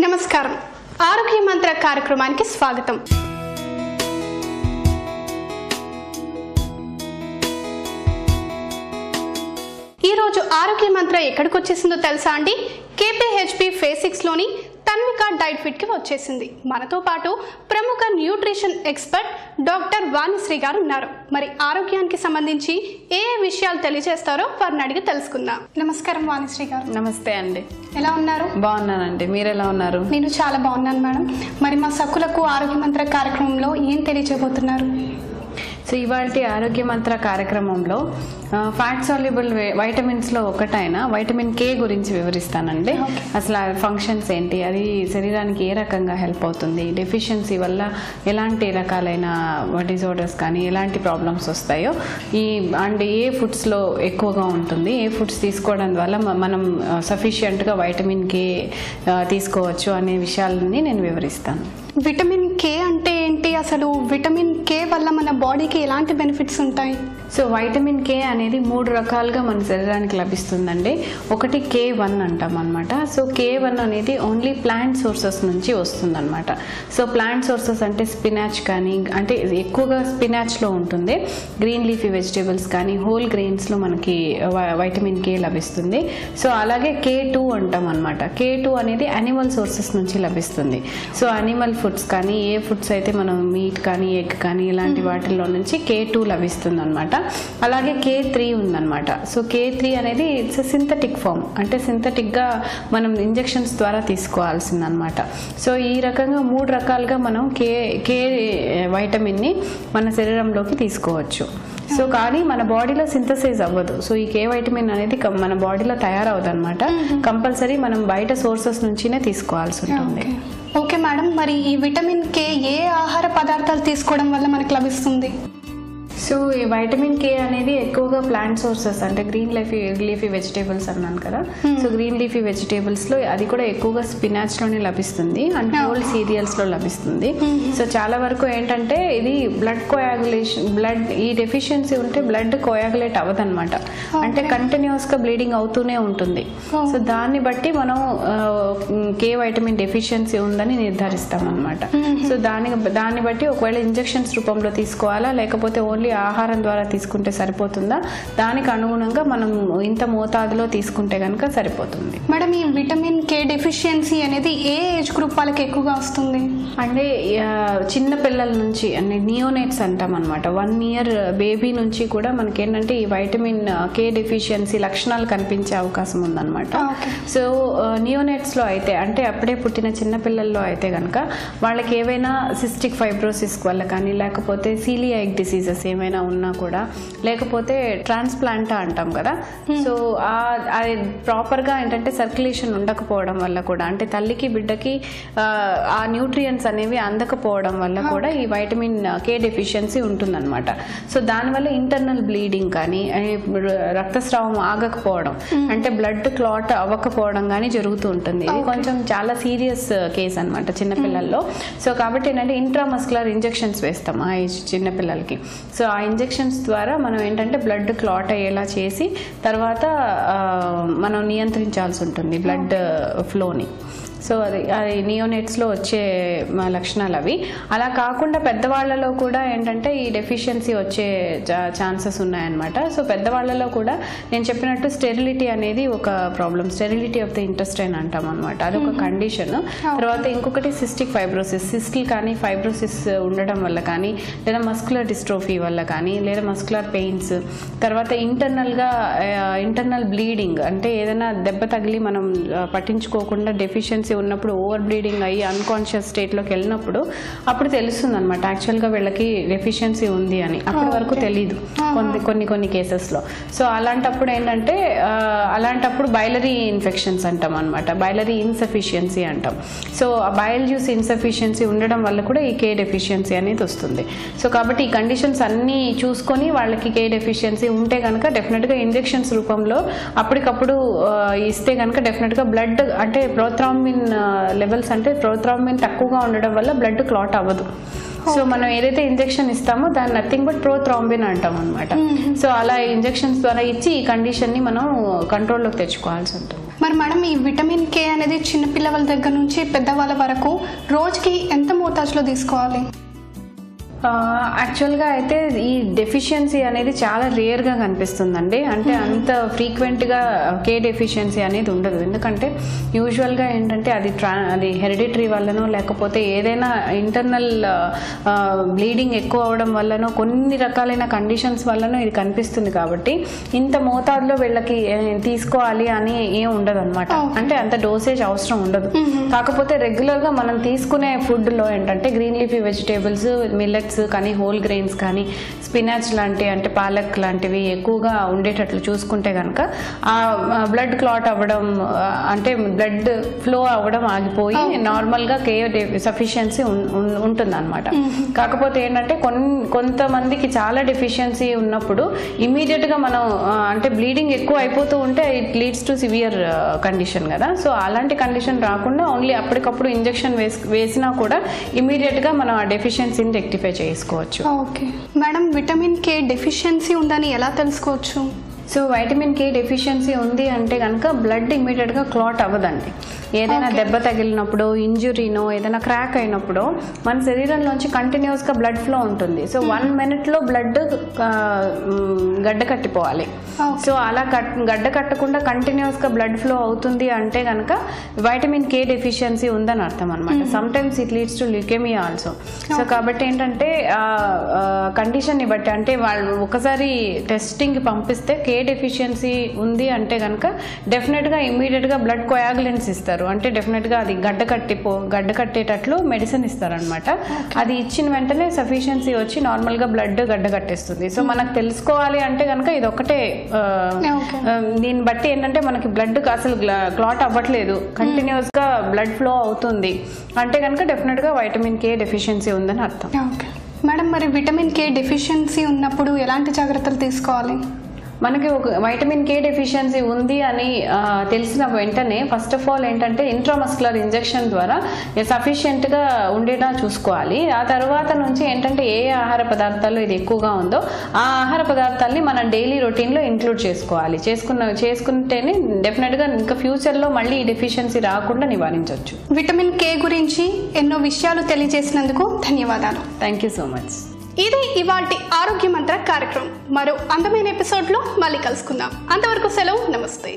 నమస్కారం ఆరోగ్య మంత్ర కార్యక్రమానికి స్వాగతం. ఈ రోజు ఆరోగ్య మంత్ర ఎక్కడికి వచ్చేసిందో తెలుసా అండి? KPHP Phase 6 లోని తన్విక డైట్ ఫిట్ కి వచ్చేసింది. మనతో పాటు ప్రముఖ న్యూట్రిషన్ ఎక్స్పర్ట్ డాక్టర్ వాణిశ్రీ గారు ఉన్నారు. మరి ఆరోగ్యానికి సంబంధించి ఏ విషయాలు తెలియజేస్తారో వారిని అడిగి తెలుసుకుందాం. నమస్కారం వాణిశ్రీ గారు. నమస్తే అండి. ఎలా ఉన్నారు? బాగున్నానండి. మీరు ఎలా ఉన్నారు? నేను చాలా బాగున్నాను మేడం. మరి మా సక్కులకు ఆరోగ్య మంత్ర కార్యక్రమంలో ఏం తెలియజేయబోతున్నారు? సో ఇవాళ ఆరోగ్య మంత్ర కార్యక్రమంలో ఫ్యాట్ సాల్యుబుల్ వైటమిన్స్లో ఒకటైన వైటమిన్ K గురించి వివరిస్తానండి. అసలు ఆ ఫంక్షన్స్ ఏంటి, అది శరీరానికి ఏ రకంగా హెల్ప్ అవుతుంది, డెఫిషియన్సీ వల్ల ఎలాంటి రకాలైన డిజార్డర్స్ కానీ ఎలాంటి ప్రాబ్లమ్స్ వస్తాయో, అండ్ ఏ ఫుడ్స్లో ఎక్కువగా ఉంటుంది, ఏ ఫుడ్స్ తీసుకోవడం వల్ల మనం సఫిషియెంట్గా వైటమిన్ K తీసుకోవచ్చు అనే విషయాలని నేను వివరిస్తాను. విటమిన్ K అంటే ఏంటి? అసలు విటమిన్ K వల్ల మన బాడీకి ఎలాంటి బెనిఫిట్స్ ఉంటాయి? సో వైటమిన్ K అనేది 3 రకాలుగా మన శరీరానికి లభిస్తుందండి. ఒకటి K1 అంటాం అనమాట. సో K1 అనేది ఓన్లీ ప్లాంట్ సోర్సెస్ నుంచి వస్తుందన్నమాట. సో ప్లాంట్ సోర్సెస్ అంటే స్పినాచ్ కానీ, అంటే ఎక్కువగా స్పినాచ్లో ఉంటుంది, గ్రీన్ లీఫీ వెజిటేబుల్స్ కానీ హోల్ గ్రెయిన్స్లో మనకి వైటమిన్ K లభిస్తుంది. సో అలాగే K2 అంటాం అనమాట. K2 అనేది యానిమల్ సోర్సెస్ నుంచి లభిస్తుంది. సో యానిమల్ ఫుడ్స్ కానీ, ఏ ఫుడ్స్ అయితే మనం మీట్ కానీ ఎగ్ కానీ ఇలాంటి వాటిల్లో నుంచి K2 లభిస్తుంది అనమాట. అలాగే K3 ఉందన్నమాట. సో K3 అనేది ఇట్స్ సింథటిక్ ఫామ్, అంటే సింథటిక్గా మనం ఇంజెక్షన్స్ ద్వారా తీసుకోవాల్సింది అనమాట. సో ఈ రకంగా 3 రకాలుగా మనం కే వైటమిన్ని మన శరీరంలోకి తీసుకోవచ్చు. సో కానీ మన బాడీలో సింథసైజ్ అవ్వదు. సో ఈ K వైటమిన్ అనేది మన బాడీలో తయారవదు అనమాట. కంపల్సరీ మనం బయట సోర్సెస్ నుంచినే తీసుకోవాల్సి ఉంటుంది. ఓకే మేడం, మరి ఈ విటమిన్ K ఏ ఆహార పదార్థాలు తీసుకోవడం వల్ల మనకు లభిస్తుంది? సో ఈ వైటమిన్ K అనేది ఎక్కువగా ప్లాంట్ సోర్సెస్, అంటే గ్రీన్ లీఫీ వెజిటేబుల్స్ అన్నాను కదా. సో గ్రీన్ లీఫీ వెజిటేబుల్స్లో అది కూడా ఎక్కువగా స్పినాచ్లోనే లభిస్తుంది, అండ్ హోల్ సీరియల్స్లో లభిస్తుంది. సో చాలా వరకు ఏంటంటే ఇది బ్లడ్ కోయాగులేషన్, ఈ డెఫిషియన్సీ ఉంటే బ్లడ్ కోయాగులేట్ అవ్వదన్నమాట. అంటే కంటిన్యూస్గా బ్లీడింగ్ అవుతూనే ఉంటుంది. సో దాన్ని బట్టి మనం K వైటమిన్ డెఫిషియన్సీ ఉందని నిర్ధారిస్తాం అనమాట. సో దాన్ని బట్టి ఒకవేళ ఇంజెక్షన్స్ రూపంలో తీసుకోవాలా, లేకపోతే ఓన్లీ ఆహారం ద్వారా తీసుకుంటే సరిపోతుందా, దానికి అనుగుణంగా మనం ఇంత మోతాదులో తీసుకుంటే కనుక సరిపోతుంది. మేడం, ఈ విటమిన్ K డెఫిషియన్సీ అనేది ఏ ఏజ్ గ్రూప్ వాళ్ళకి ఎక్కువగా వస్తుంది? అంటే చిన్న పిల్లల నుంచి, అంటే నియోనేట్స్ అంటాం అనమాట. 1 year బేబీ నుంచి కూడా మనకి ఏంటంటే ఈ వైటమిన్ K డెఫిషియన్సీ లక్షణాలు కనిపించే అవకాశం ఉందన్నమాట. సో నియోనేట్స్లో అయితే, అంటే అప్పుడే పుట్టిన చిన్న పిల్లల్లో అయితే కనుక వాళ్ళకి ఏవైనా సిస్టిక్ ఫైబ్రోసిస్ వల్ల కానీ, లేకపోతే సీలియాక్ డిసీజెస్ ఏమైనా ఉన్నా కూడా, లేకపోతే ట్రాన్స్ప్లాంట్ అంటాం కదా. సో అది ప్రాపర్గా ఏంటంటే సర్క్యులేషన్ ఉండకపోవడం వల్ల కూడా, అంటే తల్లికి బిడ్డకి ఆ న్యూట్రియంట్స్ అనేవి అందకపోవడం వల్ల కూడా ఈ వైటమిన్ K డెఫిషియన్సీ ఉంటుందన్నమాట. సో దానివల్ల ఇంటర్నల్ బ్లీడింగ్ కానీ, రక్తస్రావం ఆగకపోవడం, అంటే బ్లడ్ క్లాట్ అవ్వకపోవడం కానీ జరుగుతూ ఉంటుంది. ఇది కొంచెం చాలా సీరియస్ కేస్ అనమాట చిన్నపిల్లల్లో. సో కాబట్టి ఏంటంటే ఇంట్రామస్కులర్ ఇంజెక్షన్స్ వేస్తాం ఆ ఏజ్ చిన్నపిల్లలకి. సో ఆ ఇంజెక్షన్స్ ద్వారా మనం ఏంటంటే బ్లడ్ క్లాట్ అయ్యేలా చేసి తర్వాత మనం నియంత్రించాల్సి ఉంటుంది బ్లడ్ ఫ్లోని. సో అది నియోనేట్స్లో వచ్చే లక్షణాలు అవి. అలా కాకుండా పెద్దవాళ్లలో కూడా ఏంటంటే ఈ డెఫిషియన్సీ వచ్చే ఛాన్సెస్ ఉన్నాయన్నమాట. సో పెద్దవాళ్లలో కూడా నేను చెప్పినట్టు స్టెరిలిటీ అనేది ఒక problem, sterility of the intestine అంటాం అనమాట. అదొక కండిషన్. తర్వాత ఇంకొకటి సిస్టిక్ ఫైబ్రోసిస్, సిస్టిల్ కానీ ఫైబ్రోసిస్ ఉండడం వల్ల కానీ, లేదా మస్కులర్ డిస్ట్రోఫీ వల్ల కానీ, లేదా మస్కులర్ పెయిన్స్, తర్వాత ఇంటర్నల్ బ్లీడింగ్, అంటే ఏదైనా దెబ్బ తగిలి మనం పట్టించుకోకుండా డెఫిషియన్సీ ఉన్నప్పుడు ఓవర్ బ్లీడింగ్ అయ్యి అన్కాన్షియస్ స్టేట్లోకి వెళ్ళినప్పుడు అప్పుడు తెలుస్తుంది అనమాట యాక్చువల్గా వీళ్ళకి డెఫిషియన్సీ ఉంది అని. అప్పటి వరకు తెలీదు కొన్ని కేసెస్లో. సో అలాంటప్పుడు ఏంటంటే బైలరీ ఇన్ఫెక్షన్స్ అంటాం అనమాట, బైలరీ ఇన్సఫిషియన్సీ అంటాం. సో ఆ బైల్ జ్యూస్ ఇన్సఫిషియన్సీ ఉండడం వల్ల కూడా ఈ K డెఫిషియన్సీ అనేది వస్తుంది. సో కాబట్టి ఈ కండిషన్స్ అన్నీ చూసుకొని వాళ్ళకి K డెఫిషియన్సీ ఉంటే కనుక డెఫినెట్గా ఇంజెక్షన్స్ రూపంలో అప్పటికప్పుడు ఇస్తే కనుక డెఫినెట్గా బ్లడ్, అంటే ప్రోథ్రాంబిన్ లెవెల్స్, అంటే ప్రోథ్రాంబిన్ తక్కువగా ఉండడం వల్ల బ్లడ్ క్లాట్ అవ్వదు. సో మనం ఏదైతే ఇంజెక్షన్ ఇస్తామో దాన్ని నథింగ్ బట్ ప్రోథ్రాంబిన్ అంటాం అనమాట. సో అలా ఇంజెక్షన్స్ ద్వారా ఇచ్చి ఈ కండిషన్ ని మనం కంట్రోల్లోకి తెచ్చుకోవాల్సి ఉంటుంది. మరి మేడం ఈ విటమిన్ కే అనేది చిన్నపిల్లల దగ్గర నుంచి పెద్దవాళ్ళ వరకు రోజుకి ఎంత మోతాజులో తీసుకోవాలి? యాక్చువల్గా అయితే ఈ డెఫిషియన్సీ అనేది చాలా రేర్గా కనిపిస్తుందండి. అంటే అంత ఫ్రీక్వెంట్గా కే డెఫిషియన్సీ అనేది ఉండదు. ఎందుకంటే యూజువల్గా ఏంటంటే అది హెరిడిటరీ వల్లనో లేకపోతే ఏదైనా ఇంటర్నల్ బ్లీడింగ్ ఎక్కువ అవడం వల్లనో కొన్ని రకాలైన కండిషన్స్ వల్లనో ఇది కనిపిస్తుంది. కాబట్టి ఇంత మోతాదులో వీళ్ళకి తీసుకోవాలి అని ఏం ఉండదు అనమాట. అంటే అంత డోసేజ్ అవసరం ఉండదు. కాకపోతే రెగ్యులర్గా మనం తీసుకునే ఫుడ్లో ఏంటంటే గ్రీన్ లీఫీ వెజిటేబుల్స్, మిల్లెట్స్ కానీ హోల్ గ్రెయిన్స్ కానీ స్పినాచ్ లాంటివి అంటే పాలక్ లాంటివి ఎక్కువగా ఉండేటట్లు చూసుకుంటే కనుక ఆ బ్లడ్ క్లాట్ అవ్వడం అంటే బ్లడ్ ఫ్లో అవ్వడం ఆగిపోయి నార్మల్గా సఫిషియన్సీ ఉంటుంది అనమాట. కాకపోతే ఏంటంటే కొంతమందికి చాలా డెఫిషియన్సీ ఉన్నప్పుడు ఇమీడియట్గా మనం అంటే బ్లీడింగ్ ఎక్కువ అయిపోతూ ఉంటే it leads to severe condition కదా. సో అలాంటి కండిషన్ రాకుండా ఓన్లీ అప్పటికప్పుడు ఇంజెక్షన్ వేసినా కూడా ఇమీడియట్గా మనం ఆ డెఫిషియన్సీని రెక్టిఫై చేసుకోవచ్చు. Okay madam, vitamin K deficiency ఉందని ఎలా తెలుసుకోవచ్చు? సో వైటమిన్ కే డెఫిషియన్సీ ఉంది అంటే కనుక బ్లడ్ ఇమీడియట్గా క్లాట్ అవ్వదండి. ఏదైనా దెబ్బ తగిలినప్పుడు, ఇంజురీనో ఏదైనా క్రాక్ అయినప్పుడు మన శరీరంలోంచి కంటిన్యూస్గా బ్లడ్ ఫ్లో ఉంటుంది. సో 1 minute బ్లడ్ గడ్డ కట్టిపోవాలి. సో అలా గడ్డ కట్టకుండా కంటిన్యూస్గా బ్లడ్ ఫ్లో అవుతుంది అంటే కనుక వైటమిన్ కే డెఫిషియన్సీ ఉందని అర్థం అనమాట. Some times it leads to leukaemia also. So కాబట్టి ఏంటంటే కండిషన్ని బట్టి అంటే వాళ్ళు ఒకసారి టెస్టింగ్కి పంపిస్తే కే డెఫిషియన్సీ ఉంది అంటే కనుక డెఫినెట్గా ఇమ్మీడియట్గా బ్లడ్ కోయాగులెన్స్ ఇస్తారు. అంటే డెఫినెట్గా అది గడ్డ కట్టేటట్లు మెడిసిన్ ఇస్తారనమాట. అది ఇచ్చిన వెంటనే సఫిషియన్సీ వచ్చి నార్మల్గా బ్లడ్ గడ్డ కట్టేస్తుంది. సో మనకు తెలుసుకోవాలి అంటే కనుక ఇది ఒకటే. దీన్ని బట్టి ఏంటంటే మనకి బ్లడ్ అసలు క్లాట్ అవ్వట్లేదు, కంటిన్యూస్గా బ్లడ్ ఫ్లో అవుతుంది అంటే కనుక డెఫినెట్గా వైటమిన్ కే డెఫిషియన్సీ ఉందని అర్థం. మేడం, మరి విటమిన్ కే డెఫిషియన్సీ ఉన్నప్పుడు ఎలాంటి జాగ్రత్తలు తీసుకోవాలి? మనకి ఒక వైటమిన్ కే డెఫిషియన్సీ ఉంది అని తెలిసిన వెంటనే ఫస్ట్ ఆఫ్ ఆల్ ఏంటంటే ఇంట్రామస్కులర్ ఇంజెక్షన్ ద్వారా సఫిషియెంట్గా ఉండేలా చూసుకోవాలి. ఆ తర్వాత నుంచి ఏంటంటే ఏ ఆహార పదార్థాలు ఇది ఎక్కువగా ఉందో ఆ ఆహార పదార్థాలని మనం డైలీ రొటీన్లో ఇంక్లూడ్ చేసుకోవాలి. చేసుకుంటేనే డెఫినెట్గా ఇంకా ఫ్యూచర్లో మళ్ళీ ఈ డెఫిషియన్సీ రాకుండా నివారించవచ్చు. విటమిన్ కే గురించి ఎన్నో విషయాలు తెలియజేసినందుకు ధన్యవాదాలు. Thank you so much. ఇది ఇవాల్టి ఆరోగ్య మంత్ర కార్యక్రమం. మరో అందమైన ఎపిసోడ్లో మళ్ళీ కలుసుకుందాం. అంతవరకు సెలవు, నమస్తే.